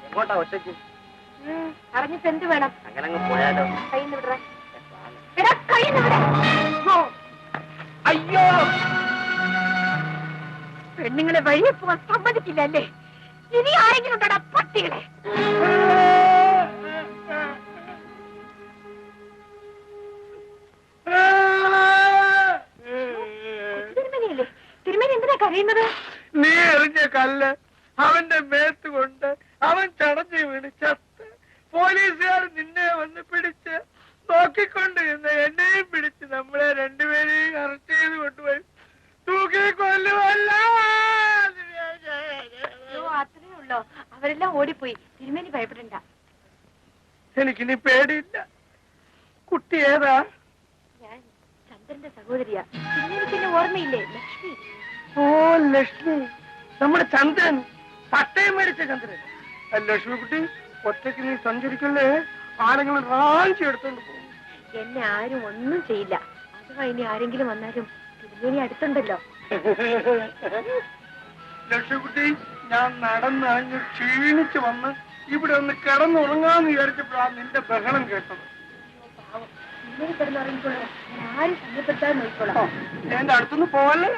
എങ്ങോട്ടാ ഒറ്റയ്ക്ക്? അറിഞ്ഞിട്ട് എന്ത് വേണം? അങ്ങനെ അങ്ങ് പോയാലോ? കയ്യിന്ന് വിടറ. കയ്യിന്ന് വിട. അയ്യോ, പെണ്ണുങ്ങളെ വഴിയെ പോവാൻ സമ്മതിക്കില്ല അല്ലേ? ഇനി ആരെങ്കിലും ഉണ്ടോടാ പട്ടികളെ? തിരുമേനിയല്ലേ? തിരുമേനി എന്തിനാ കരയുന്നത്? നീ എറിഞ്ഞ കല്ല് അവന്റെ മേത്ത് കൊണ്ട് അവൻ ചടഞ്ഞു വീണ് ചത്ത്. പോലീസുകാർ നിന്നെ വന്ന് പിടിച്ച് നോക്കിക്കൊണ്ട് നിന്ന് എന്നെയും പിടിച്ച് നമ്മളെ രണ്ടുപേരെയും അറസ്റ്റ് ചെയ്ത് കൊണ്ടുപോയി തൂക്കിക്കൊല്ലുമല്ല. അത്രേ ഉള്ളോ? അവരെല്ലാം ഓടിപ്പോയി. തിരുമേനി ഭയപ്പെടണ്ട. എനിക്കിനി പേടിയില്ല. കുട്ടി ഏതാ? ഞാൻ ചന്ദ്രന്റെ സഹോദരിയാ. തിരുമേനിക്ക് എന്നെ ഓർമ്മയില്ലേ? ലക്ഷ്മി. ഓ, ലക്ഷ്മി, നമ്മുടെ ചന്ദ്രൻ, പട്ടയം മേടിച്ച ചന്ദ്രൻ. ലക്ഷ്മി കുട്ടി, ഒറ്റയ്ക്ക് നീ സഞ്ചരിക്കല്ലേ, ആരെങ്കിലും റാഞ്ചി എടുത്തോണ്ട് പോകും. എന്നെ ആരും ഒന്നും ചെയ്യില്ല. അഥവാ ഇനി ആരെങ്കിലും വന്നാലും തിരുമേനി അടുത്തുണ്ടല്ലോ. ലക്ഷ്മിക്കുട്ടി, ഞാൻ നടന്നഴിഞ്ഞ് ക്ഷീണിച്ച് വന്ന് ഇവിടെ ഒന്ന് കിടന്നുറങ്ങാന്ന് വിചാരിച്ചപ്പോഴാണ് നിന്റെ ബഹളം കേട്ടത്. തിരുമേനി കിടന്നുറങ്ങിക്കോളാം. ഞാൻ ആരും ശല്യപ്പെടുത്താതെ നോക്കിക്കോളാം. എന്റെ അടുത്തൊന്ന് പോവല്ലേ?